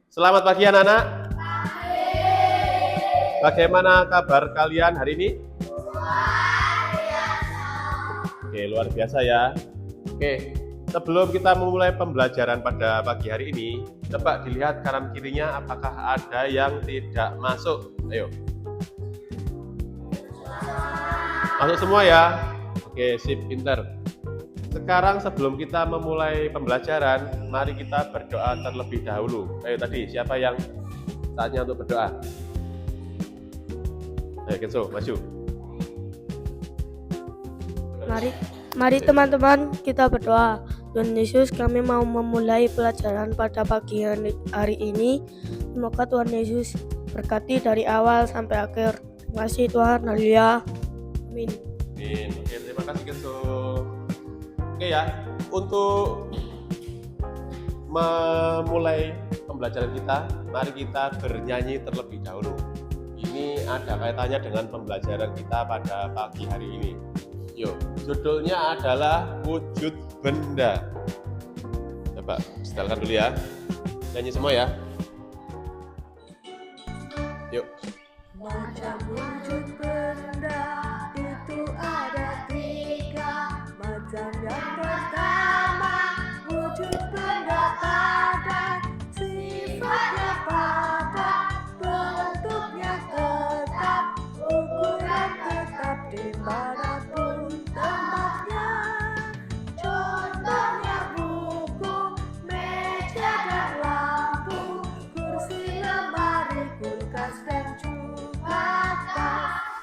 Selamat pagi anak-anak. Bagaimana kabar kalian hari ini? Oke, luar biasa ya. Oke, sebelum kita memulai pembelajaran pada pagi hari ini, coba dilihat kanan kirinya apakah ada yang tidak masuk. Ayo. Masuk semua ya. Oke, sip, pinter. Sekarang sebelum kita memulai pembelajaran, mari kita berdoa terlebih dahulu. Ayo tadi, siapa yang saatnya untuk berdoa? Ayo Kenzo, maju. Mari teman-teman kita berdoa. Tuhan Yesus, kami mau memulai pelajaran pada pagi hari ini. Semoga Tuhan Yesus berkati dari awal sampai akhir. Terima kasih Tuhan, haleluya. Amin. Amin. Oke, terima kasih Kenzo. Oke ya, untuk memulai pembelajaran kita, mari kita bernyanyi terlebih dahulu. Ini ada kaitannya dengan pembelajaran kita pada pagi hari ini. Yuk, judulnya adalah wujud benda. Coba setelkan dulu ya. Nyanyi semua ya. Yuk. Macam wujud benda itu ada tiga. Macam yang pertama, wujud benda padat, sifatnya padat, bentuknya tetap, ukuran tetap dimanapun tempatnya. Contohnya buku, meja dan lampu, kursi, lemari, kulkas dan juga tas.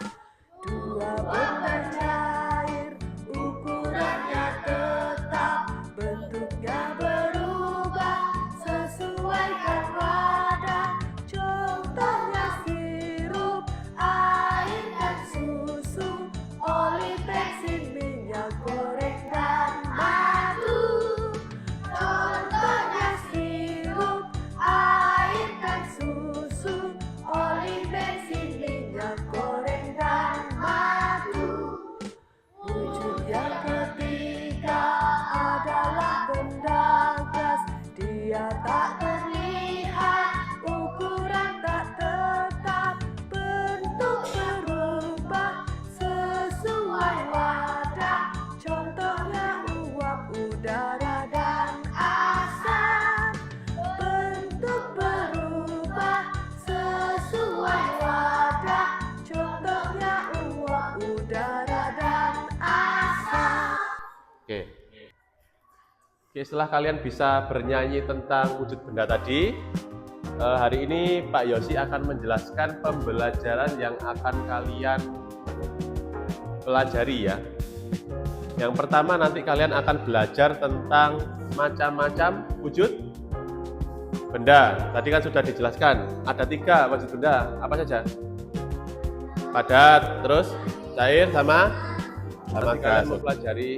Dua benda cair, ukurannya tetap, bentuknya berubah sesuaikan wadah. Contohnya sirup, air dan susu, oli, bensin, minyak goreng dan madu. Contohnya sirup, air dan susu, oli, bensin, minyak goreng dan madu. Wujud yang ketiga adalah benda gas. Dia tak terlihat, ukuran tak tetap, bentuk berubah sesuai wadah. Contohnya uap, udara dan asap. Bentuk berubah sesuai wadah. Contohnya uap, udara dan asap. Oke. Oke, setelah kalian bisa bernyanyi tentang wujud benda tadi, hari ini Pak Yosi akan menjelaskan pembelajaran yang akan kalian pelajari ya. Yang pertama nanti kalian akan belajar tentang macam-macam wujud benda. Tadi kan sudah dijelaskan, ada 3 wujud benda, apa saja? Padat, terus cair, sama gas. Kalian mempelajari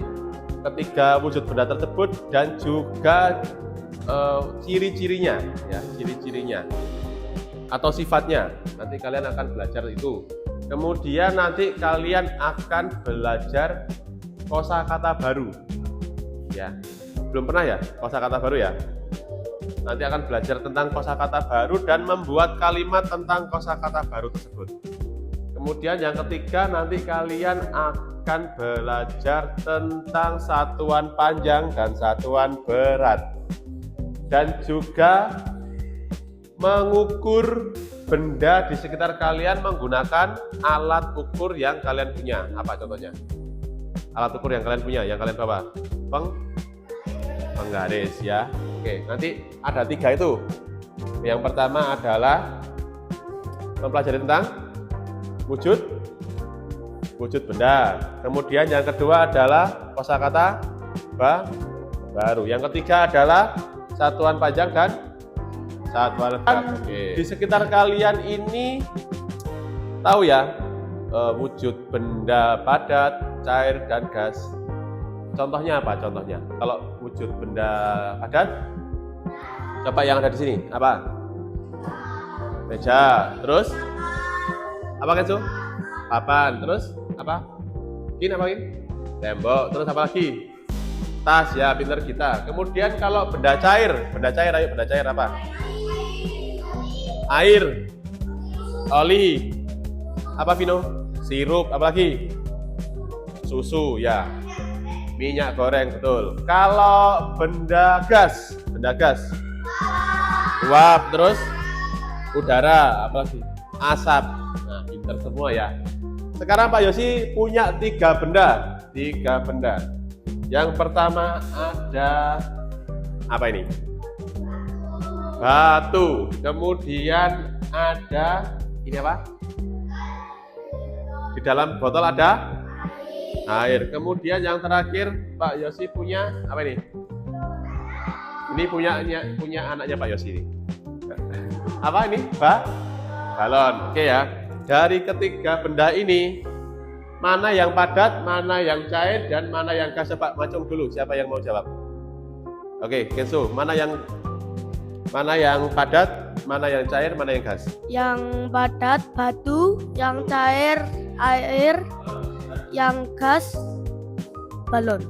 ketiga wujud benda tersebut dan juga ciri-cirinya, ya, ciri-cirinya atau sifatnya. Nanti kalian akan belajar itu. Kemudian nanti kalian akan belajar kosakata baru. Ya, belum pernah ya kosakata baru ya? Nanti akan belajar tentang kosakata baru dan membuat kalimat tentang kosakata baru tersebut. Kemudian yang ketiga nanti kalian akan belajar tentang satuan panjang dan satuan berat. Dan juga mengukur benda di sekitar kalian menggunakan alat ukur yang kalian punya. Apa contohnya? Alat ukur yang kalian punya, yang kalian bawa. Penggaris ya. Oke, nanti ada 3 itu. Yang pertama adalah mempelajari tentang wujud benda. Kemudian yang kedua adalah kosakata baru. Yang ketiga adalah satuan panjang dan satuan berat. Di sekitar kalian ini tahu ya wujud benda padat, cair dan gas. Contohnya apa? Contohnya kalau wujud benda padat, coba yang ada di sini apa? Meja. Terus apa Kenzo? Papan. Terus apa? Apa tembok. Terus apa lagi? Tas ya, pinter kita. Kemudian kalau benda cair, ayo benda cair apa? Air, oli, apa Vino? Sirup, apa lagi? Susu, ya. Minyak goreng, betul. Kalau benda gas, uap, terus udara, apa lagi? Asap. Nah, pinter semua ya. Sekarang Pak Yosi punya 3 benda. Yang pertama ada apa ini? Batu. Kemudian ada ini apa? Di dalam botol ada air. Kemudian yang terakhir Pak Yosi punya apa ini? Ini punya anaknya Pak Yosi ini. Apa ini? Balon. Oke ya. Dari ketiga benda ini, mana yang padat, mana yang cair, dan mana yang gas? Pak Macung dulu. Siapa yang mau jawab? Oke, Kenzo. Mana yang padat, mana yang cair, mana yang gas? Yang padat batu, yang cair air, yang gas balon.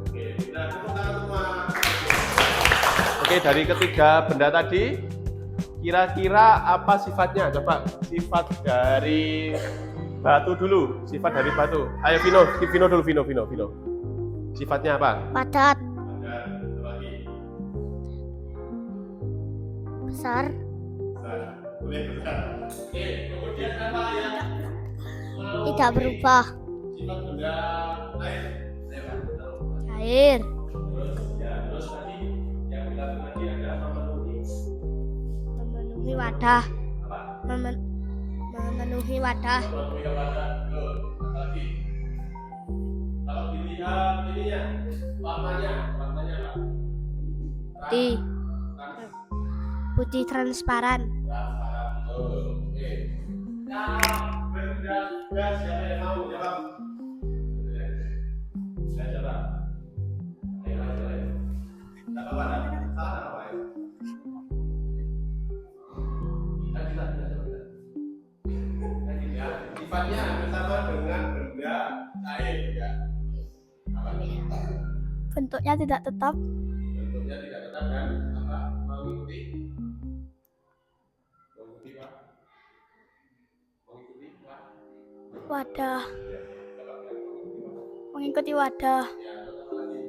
Oke, dari ketiga benda tadi, kira-kira apa sifatnya? Coba sifat dari batu dulu. Sifat dari batu. Ayo Vino dulu, Vino. Sifatnya apa? Padat. Lagi. Besar. Boleh besar. Oke, kemudian apa yang Tidak berubah. sifat benda air? Cair. Terus tadi yang kita tadi ada Memenuhi wadah. Memenuhi wadah. memenuhi wadah. Apa lagi? Kalau dilihat ininya, warnanya apa? Putih. Putih transparan. Oke. Nah, benda gas siapa yang mau jawab? Saya jawab. Ayo. Tidak apa-apa, salah apa ya? Sifatnya sama dengan benda cair ya. Apa? Bentuknya tidak tetap. Bentuknya tidak tetap dan apa? Mengikuti Pak? Mengikuti Pak? Wadah. Mengikuti wadah. Ya, apa lagi?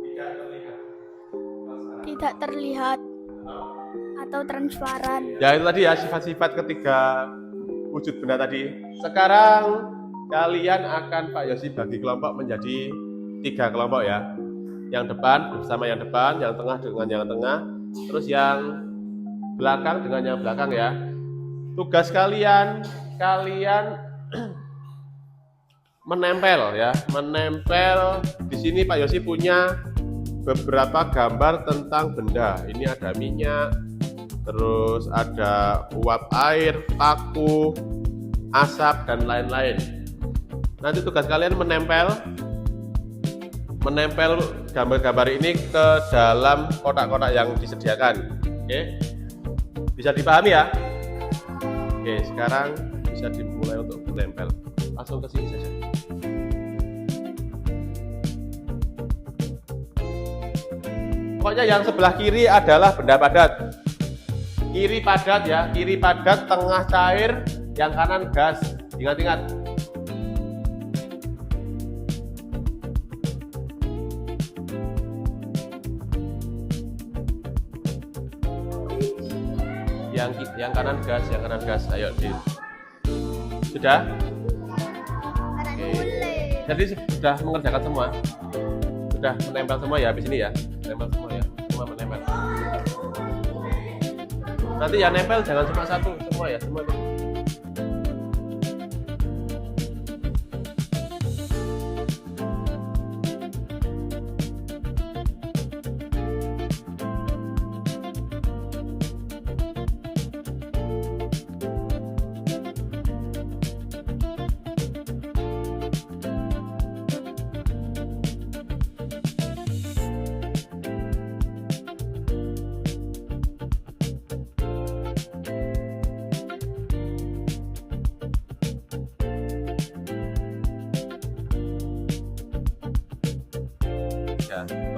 Tidak terlihat. Tidak terlihat atau transparan. Ya itu tadi ya sifat-sifat ketiga wujud benda tadi. Sekarang kalian akan Pak Yosi bagi kelompok menjadi 3 kelompok ya. Yang depan bersama yang depan, yang tengah dengan yang tengah, terus yang belakang dengan yang belakang ya. Tugas kalian menempel ya, menempel. Di sini Pak Yosi punya beberapa gambar tentang benda. Ini ada minyak, terus ada uap air, paku, asap, dan lain-lain. Nanti tugas kalian menempel gambar-gambar ini ke dalam kotak-kotak yang disediakan. Oke, bisa dipahami ya? Oke, sekarang bisa dimulai untuk menempel. Langsung ke sini saja. Pokoknya yang sebelah kiri adalah benda padat. Kiri padat ya, kiri padat, tengah cair, yang kanan gas. Ingat-ingat. Yang kanan gas, Ayo, sudah? Oke. Jadi sudah mengerjakan semua. Sudah menempel semua ya habis ini ya. Menempel semua ya. Semua menempel. Nanti yang nempel jangan cuma satu, semua ya, semua.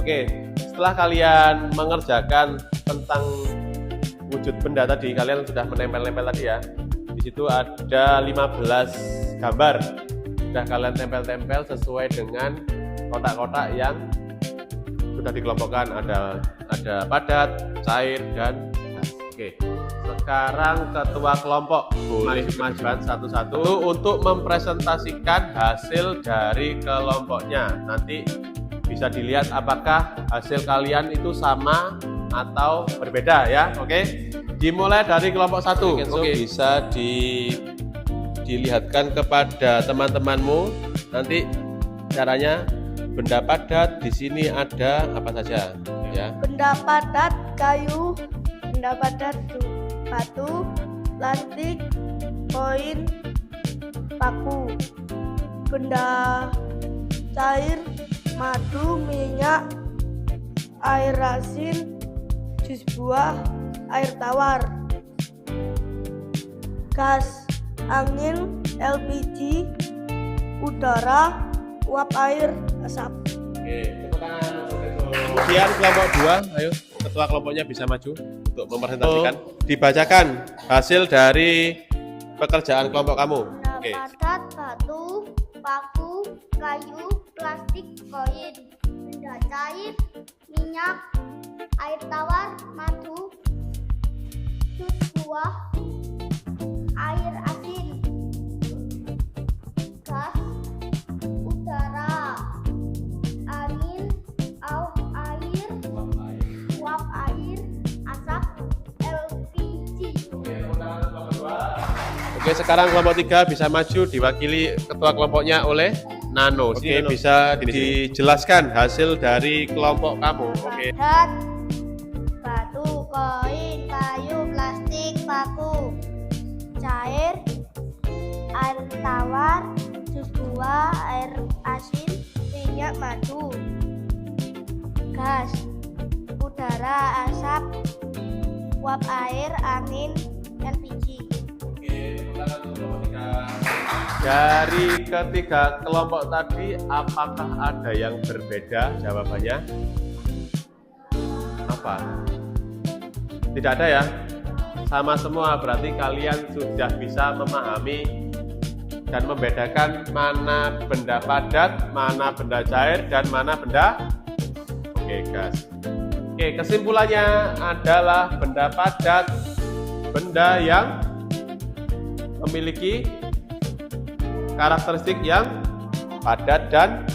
Oke, setelah kalian mengerjakan tentang wujud benda tadi, kalian sudah menempel-nempel tadi ya. Di situ ada 15 gambar. Sudah kalian tempel-tempel sesuai dengan kotak-kotak yang sudah dikelompokkan. Ada padat, cair, dan gas. Oke. Sekarang ketua kelompok boleh majukan satu-satu untuk mempresentasikan hasil dari kelompoknya. Nanti bisa dilihat apakah hasil kalian itu sama atau berbeda ya. Oke. Dimulai dari kelompok 1. Oke. Bisa dilihatkan kepada teman-temanmu. Nanti caranya benda padat di sini ada apa saja ya. Benda padat kayu, benda padat batu, plastik, koin, paku. Benda cair madu, minyak, air asin, jus buah, air tawar. Gas, angin, LPG, udara, uap air, asap. Oke, tepuk tangan. Kemudian kelompok 2, ayo ketua kelompoknya bisa maju untuk mempresentasikan. Dibacakan hasil dari pekerjaan kelompok kamu. Oke. Padat, batu, paku, kayu, plastik, koin. Benda cair, minyak, air tawar, madu, jus buah, air asin, gas, udara, angin, uap air, asap, LPG. Oke, sekarang kelompok 3 bisa maju diwakili ketua kelompoknya oleh Nano. Oke, bisa dijelaskan hasil dari kelompok kamu. Oke. Padat, batu, koin, kayu, plastik, paku. Cair, air tawar, jus buah, air asin, minyak, madu. Gas, udara, asap, uap air, angin, LPG. Dari ketiga kelompok tadi, apakah ada yang berbeda jawabannya? Apa? Tidak ada ya? Sama semua, berarti kalian sudah bisa memahami dan membedakan mana benda padat, mana benda cair, dan mana benda gas. Oke, kesimpulannya adalah benda padat, benda yang memiliki karakteristik yang padat dan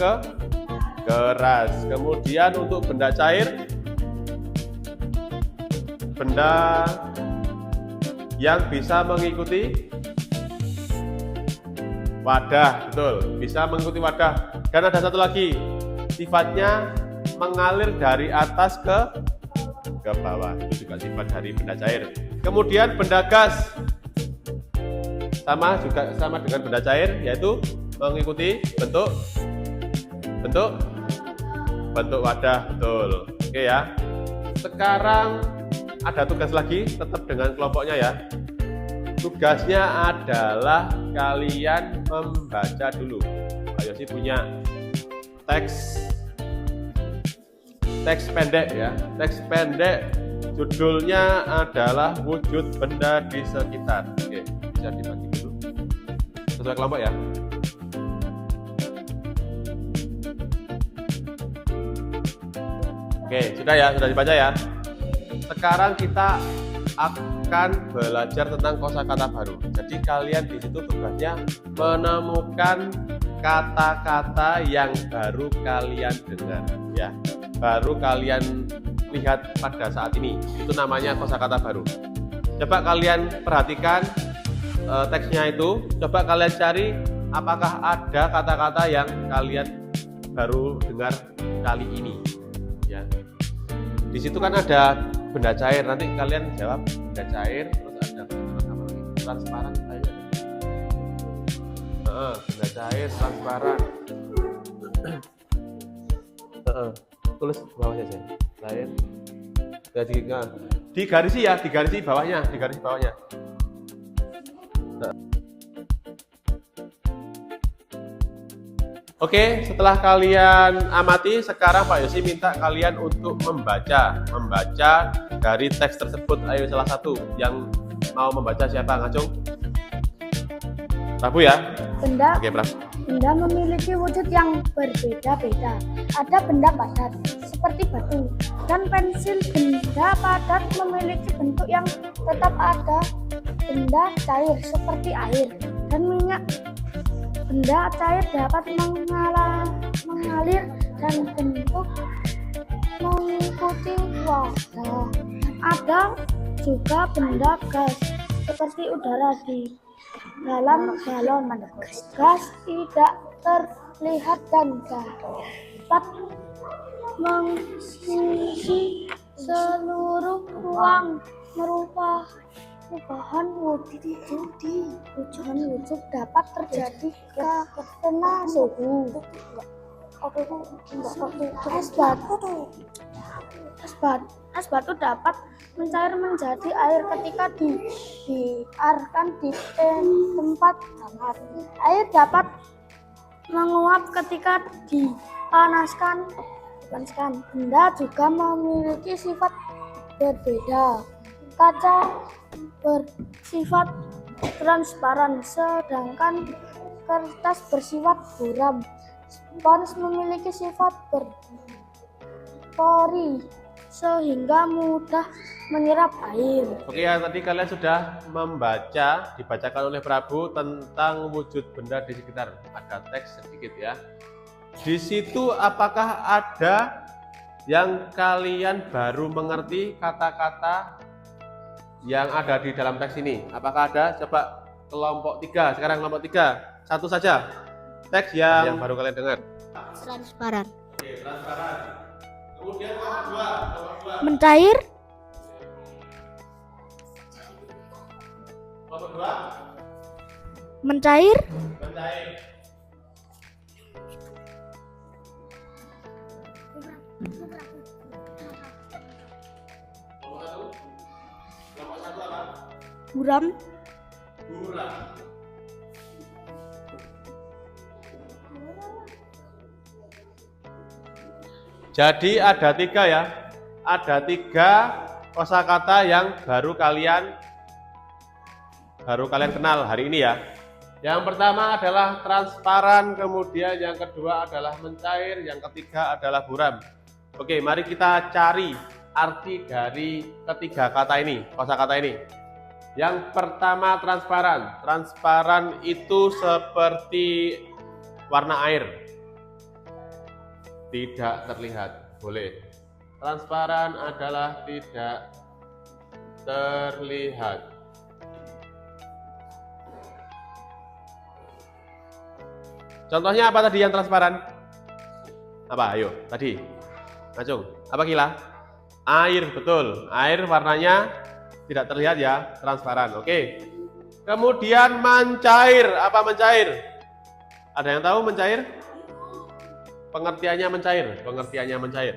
keras. Kemudian untuk benda cair, benda yang bisa mengikuti wadah, betul, bisa mengikuti wadah. Dan ada satu lagi, sifatnya mengalir dari atas ke bawah. Itu juga sifat dari benda cair. Kemudian benda gas sama dengan benda cair, yaitu mengikuti bentuk wadah, betul. Oke ya. Sekarang ada tugas lagi, tetap dengan kelompoknya ya. Tugasnya adalah kalian membaca dulu. Pak Yosi punya teks pendek ya. Teks pendek judulnya adalah wujud benda di sekitar. Oke, bisa dibagi dulu. Sesuai kelompok ya. Oke, sudah ya, sudah dibaca ya. Sekarang kita akan belajar tentang kosakata baru. Jadi kalian di situ tugasnya menemukan kata-kata yang baru kalian dengar ya. Baru kalian lihat pada saat ini. Itu namanya kosakata baru. Coba kalian perhatikan teksnya itu. Coba kalian cari apakah ada kata-kata yang kalian baru dengar kali ini ya. Di situ kan ada benda cair, nanti kalian jawab benda cair, terus ada apa lagi? Transparan, ayo. Benda cair, transparan. Tulis bawahnya saja. Cair. Digarisi ya, digarisi bawahnya, digaris bawahnya. Oke, setelah kalian amati, sekarang Pak Yosi minta kalian untuk membaca dari teks tersebut. Ayo salah satu yang mau membaca siapa? Ngacung? Prabu ya? Benda Oke, Prabu. Benda memiliki wujud yang berbeda-beda. Ada benda padat seperti batu dan pensil. Benda padat memiliki bentuk yang tetap ada. Benda cair seperti air dan minyak. Benda cair dapat mengalir dan bentuk mengikuti wadah. Ada juga benda gas seperti udara di dalam galon. Gas tidak terlihat dan dapat mengisi seluruh ruang. Perubahan wujud dapat terjadi karena suhu. Es batu dapat mencair menjadi air ketika dibiarkan di tempat hangat. Air dapat menguap ketika dipanaskan. Benda juga memiliki sifat berbeda. Kaca bersifat transparan, sedangkan kertas bersifat buram. Spons memiliki sifat berpori, sehingga mudah menyerap air. Oke ya, tadi kalian sudah dibacakan oleh Prabu tentang wujud benda di sekitar. Ada teks sedikit ya. Di situ apakah ada yang kalian baru mengerti kata-kata yang ada di dalam teks ini? Apakah ada? Coba kelompok 3, sekarang kelompok 3. Satu saja teks yang baru kalian dengar. Transparan. Oke, transparan. Kemudian kelompok 2. Mencair. Kelompok 2. Mencair. Mencair. Kelompok 1 apa? Buram. Buram. Jadi ada 3 ya, ada 3 kosakata yang baru kalian kenal hari ini ya. Yang pertama adalah transparan, kemudian yang kedua adalah mencair, yang ketiga adalah buram. Oke, mari kita cari arti dari ketiga kata ini, kosakata ini. Yang pertama transparan. Transparan itu seperti warna air. Tidak terlihat, boleh. Transparan adalah tidak terlihat. Contohnya apa tadi yang transparan? Apa? Ayo, tadi. Acung, apa Kila? Air, betul. Air warnanya tidak terlihat ya, transparan. Oke. Kemudian mencair. Apa mencair? Ada yang tahu mencair? Pengertiannya mencair.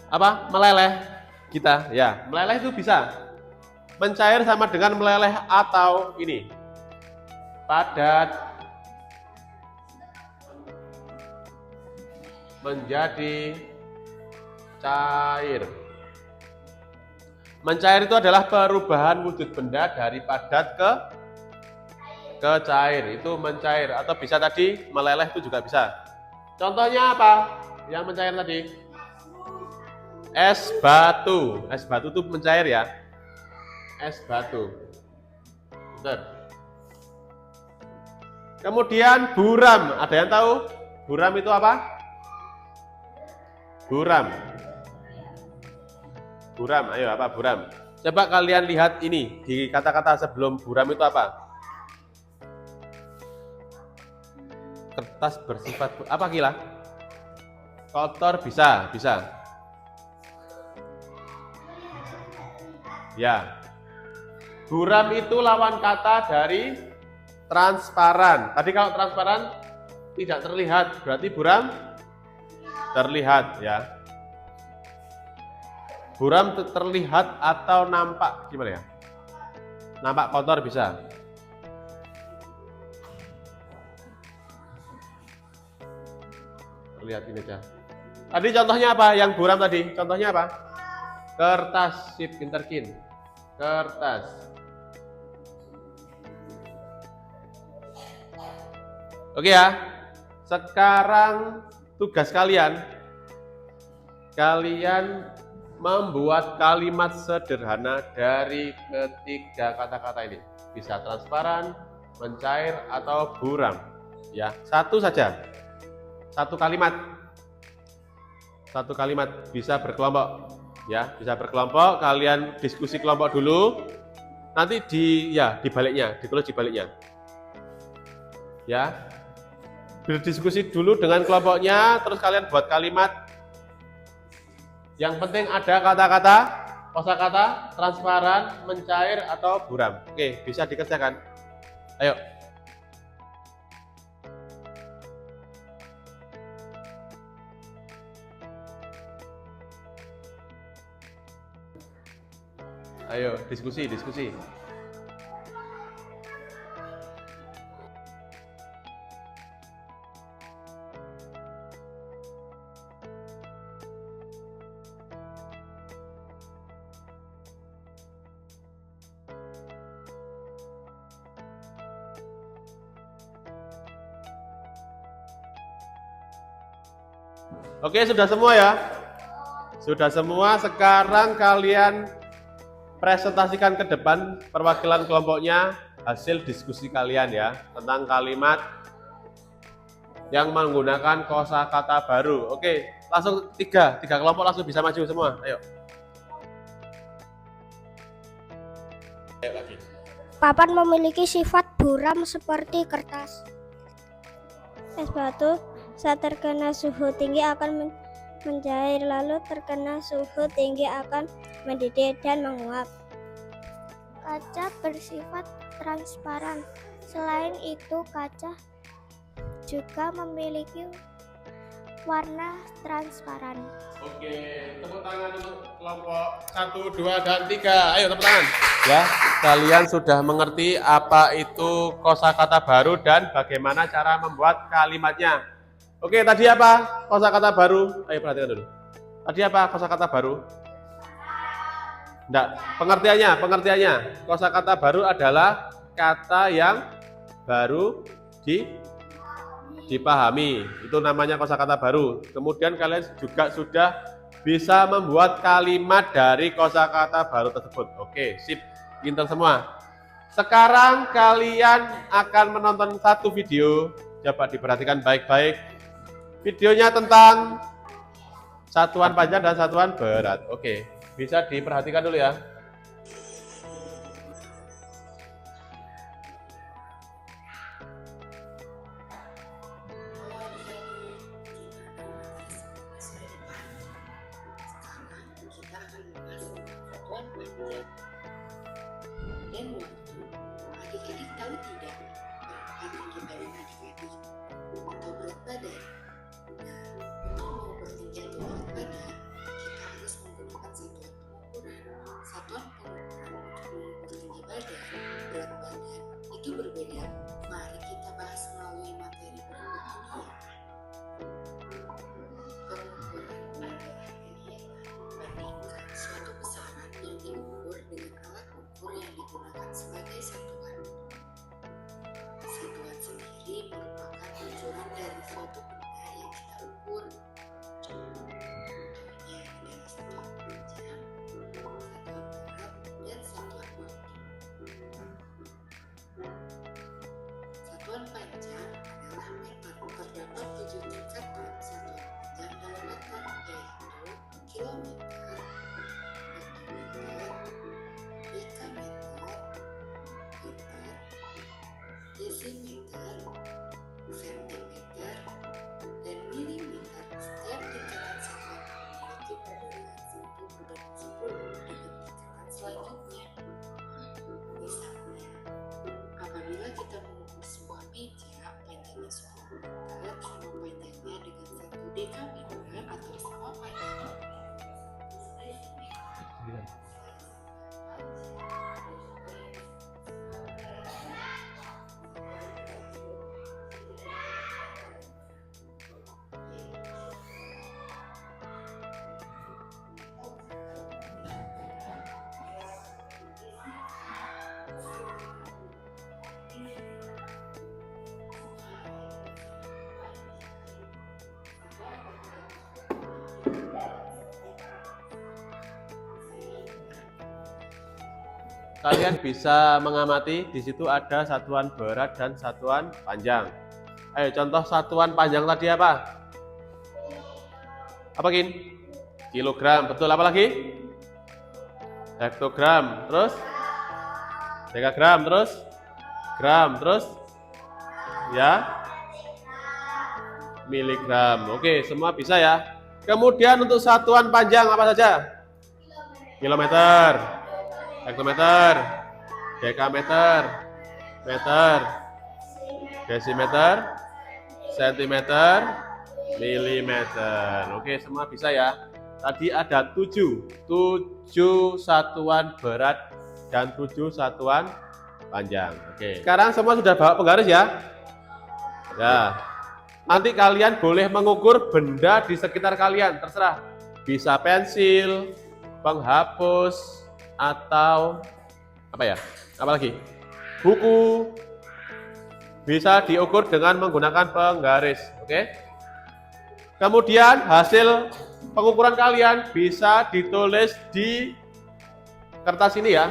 Apa? Meleleh. Kita, ya. Meleleh itu bisa. Mencair sama dengan meleleh atau ini. Padat menjadi cair. Mencair itu adalah perubahan wujud benda dari padat ke cair, itu mencair. Atau bisa tadi meleleh itu juga bisa. Contohnya apa yang mencair tadi? Es batu. Es batu itu mencair ya. Es batu. Betul. Kemudian buram. Ada yang tahu? Buram itu apa? Buram. Buram, ayo apa buram? Coba kalian lihat ini di kata-kata sebelum buram itu apa? Kertas bersifat apa Kila? Kotor bisa. Ya. Buram itu lawan kata dari transparan. Tadi kalau transparan tidak terlihat, berarti buram terlihat ya. Buram terlihat atau nampak gimana ya? Nampak kotor bisa. lihat ini aja. Tadi contohnya apa? Yang buram tadi, contohnya apa? Kertas, sip, pinterkin. Kertas. Oke ya. Sekarang tugas kalian membuat kalimat sederhana dari ketiga kata-kata ini. Bisa transparan, mencair, atau buram. Ya, satu saja. Satu kalimat bisa berkelompok. Ya, bisa berkelompok. Kalian diskusi kelompok dulu. Nanti dibaliknya, ditulis di baliknya. Ya. Berdiskusi dulu dengan kelompoknya, terus kalian buat kalimat. Yang penting ada kata-kata, kosakata, transparan, mencair, atau buram. Oke, bisa dikerjakan. Ayo. Ayo, diskusi. Oke, sudah semua ya? Sudah semua, sekarang kalian presentasikan ke depan perwakilan kelompoknya hasil diskusi kalian ya, tentang kalimat yang menggunakan kosakata baru. Oke, langsung tiga kelompok langsung bisa maju semua. Ayo. Ayo lagi. Papan memiliki sifat buram seperti kertas. Es batu saat terkena suhu tinggi akan mencair, lalu terkena suhu tinggi akan mendidih dan menguap. Kaca bersifat transparan. Selain itu, kaca juga memiliki warna transparan. Oke, tepuk tangan untuk kelompok 1, 2, dan 3. Ayo tepuk tangan. Ya, kalian sudah mengerti apa itu kosakata baru dan bagaimana cara membuat kalimatnya. Oke, tadi apa kosakata baru? Ayo perhatikan dulu. Tadi apa kosakata baru? Enggak, pengertiannya. Kosakata baru adalah kata yang baru dipahami. Itu namanya kosakata baru. Kemudian kalian juga sudah bisa membuat kalimat dari kosakata baru tersebut. Oke, sip. Pintar semua. Sekarang kalian akan menonton satu video. Coba diperhatikan baik-baik. Videonya tentang satuan panjang dan satuan berat. Oke, bisa diperhatikan dulu ya. Dan waktu, adik-adik tahu tidak apa kita ini adik-adik atau berat badan? Nah, untuk mengukur tinggi atau berat badan, kita harus menggunakan satuan pengukuran. Satuan kalian bisa mengamati di situ ada satuan berat dan satuan panjang. Ayo contoh satuan panjang tadi apa? Apa Kin? Kilogram, betul. Apa lagi? Hektogram, terus dekagram, terus gram, terus ya miligram. Oke, semua bisa ya. Kemudian untuk satuan panjang apa saja? Kilometer, hektometer, dekameter, meter, desimeter, sentimeter, milimeter. Oke, semua bisa ya. Tadi ada 7 satuan berat dan 7 satuan panjang. Oke. Sekarang semua sudah bawa penggaris ya? Ya. Nanti kalian boleh mengukur benda di sekitar kalian, terserah. Bisa pensil, penghapus, atau apa ya? Apa lagi? Buku. Bisa diukur dengan menggunakan penggaris, oke? Kemudian hasil pengukuran kalian bisa ditulis di kertas ini ya.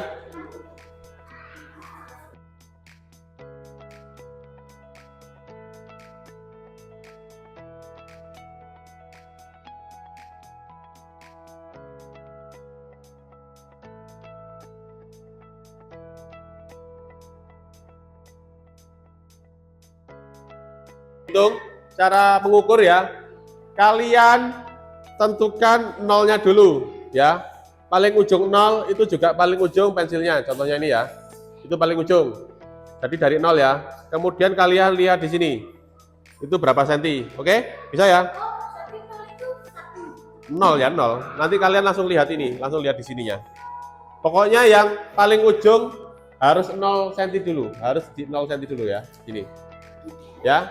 Hitung cara mengukur ya. Kalian tentukan nolnya dulu ya. Paling ujung nol itu juga paling ujung pensilnya. Contohnya ini ya. Itu paling ujung. Jadi dari nol ya. Kemudian kalian lihat di sini. Itu berapa senti? Oke? Bisa ya? Nol ya, nol. Nanti kalian langsung lihat ini, langsung lihat di sininya. Pokoknya yang paling ujung harus 0 cm dulu. Harus di 0 cm dulu ya. Ini. Ya.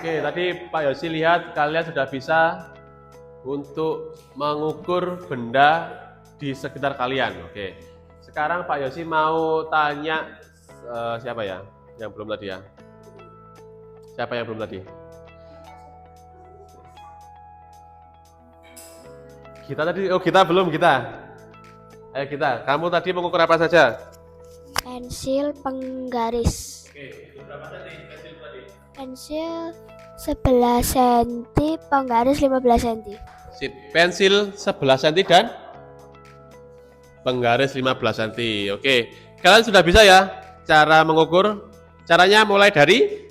Oke, tadi Pak Yosi lihat kalian sudah bisa untuk mengukur benda di sekitar kalian. Oke, sekarang Pak Yosi mau tanya siapa ya yang belum tadi ya? Siapa yang belum tadi? Kita tadi, oh kita belum kita. Kita, kamu tadi mengukur apa saja? Pensil penggaris. Oke, itu berapa tadi pensil tadi? Pensil 11 cm, penggaris 15 cm. Sip, pensil 11 cm dan penggaris 15 cm. Oke, kalian sudah bisa ya cara mengukur? Caranya mulai dari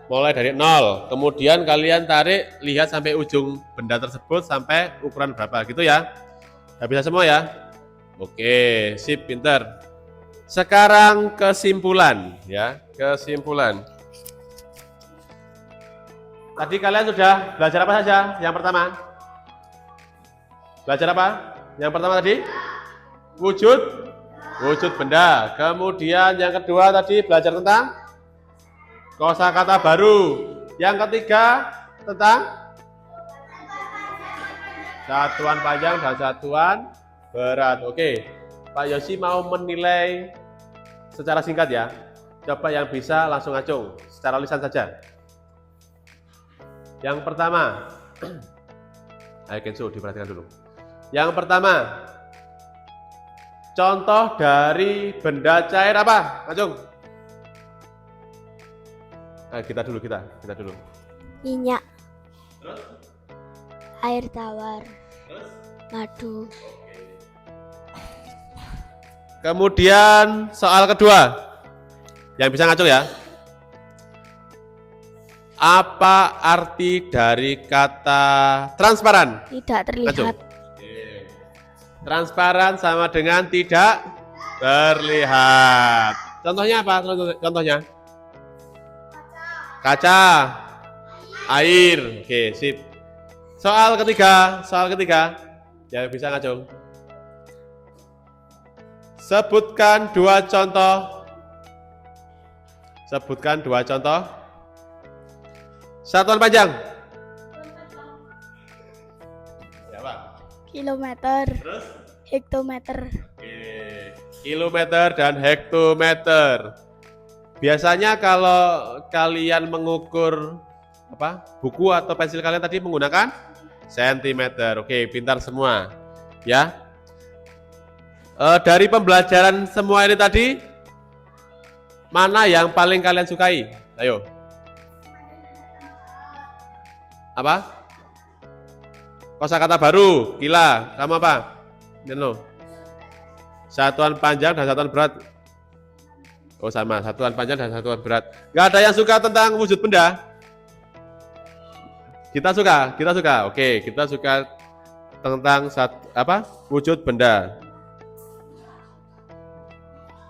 0, kemudian kalian tarik, lihat sampai ujung benda tersebut sampai ukuran berapa gitu ya. Udah bisa semua ya? Oke, sip, pinter. Sekarang kesimpulan ya, kesimpulan. Tadi kalian sudah belajar apa saja? Yang pertama? Belajar apa? Yang pertama tadi? Wujud benda. Kemudian yang kedua tadi belajar tentang kosakata baru. Yang ketiga tentang satuan panjang dan satuan berat. Oke, Pak Yosi mau menilai secara singkat ya. Coba yang bisa langsung acung secara lisan saja. Yang pertama, ayo Kenzo diperhatikan dulu. Yang pertama, contoh dari benda cair apa? Acung. Kita dulu. Minyak. Air tawar. Madu. Kemudian soal kedua, yang bisa ngacung ya. Apa arti dari kata transparan? Tidak terlihat. Ngacung. Transparan sama dengan tidak terlihat. Contohnya apa? Contohnya? Kaca, air. Oke, sip. Soal ketiga, yang bisa ngacung. Sebutkan 2 contoh Sebutkan 2 contoh. Satuan panjang. Ya, Pak. Kilometer, Terus? hektometer. Oke. Kilometer dan hektometer. Biasanya kalau kalian mengukur buku atau pensil kalian tadi menggunakan sentimeter. Oke, pintar semua. Ya. Dari pembelajaran semua ini tadi, mana yang paling kalian sukai? Ayo. Apa? Kosakata baru, gila. Kamu apa? Neno. Satuan panjang dan satuan berat. Oh sama, satuan panjang dan satuan berat. Gak ada yang suka tentang wujud benda? Kita suka. Oke, kita suka tentang wujud benda.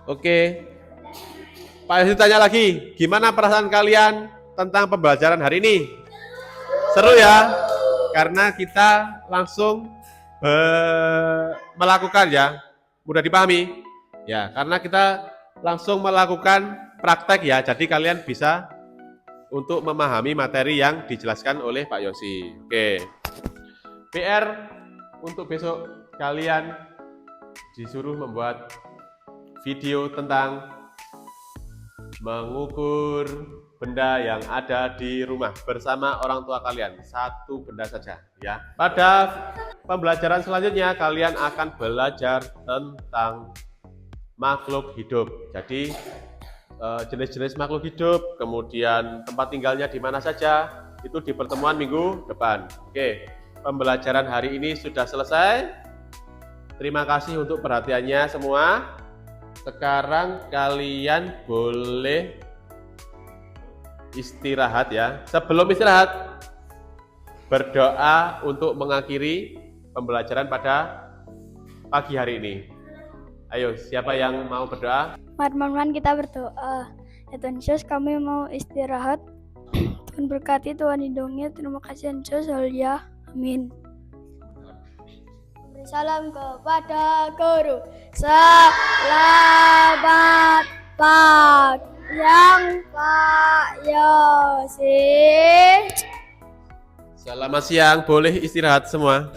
Oke. Pak Yosi tanya lagi, gimana perasaan kalian tentang pembelajaran hari ini? Seru ya? Karena kita langsung melakukan ya. Mudah dipahami? Ya, karena kita langsung melakukan praktek ya. Jadi kalian bisa untuk memahami materi yang dijelaskan oleh Pak Yosi. Oke. PR untuk besok kalian disuruh membuat video tentang mengukur benda yang ada di rumah bersama orang tua kalian. 1 benda saja ya. Pada pembelajaran selanjutnya kalian akan belajar tentang makhluk hidup. Jadi jenis-jenis makhluk hidup, kemudian tempat tinggalnya di mana saja, itu di pertemuan minggu depan. Oke, pembelajaran hari ini sudah selesai. Terima kasih untuk perhatiannya semua. Sekarang kalian boleh istirahat ya. Sebelum istirahat, berdoa untuk mengakhiri pembelajaran pada pagi hari ini. Ayo, siapa yang mau berdoa? Teman-teman kita berdoa. Ya Tuhan Yesus, kami mau istirahat. Tuhan berkati, Tuhan lindungi. Terima kasih Tuhan Yesus, haleluya. Amin. Beri salam kepada guru. Selamat pagi Pak Yosi. Selamat siang, boleh istirahat semua.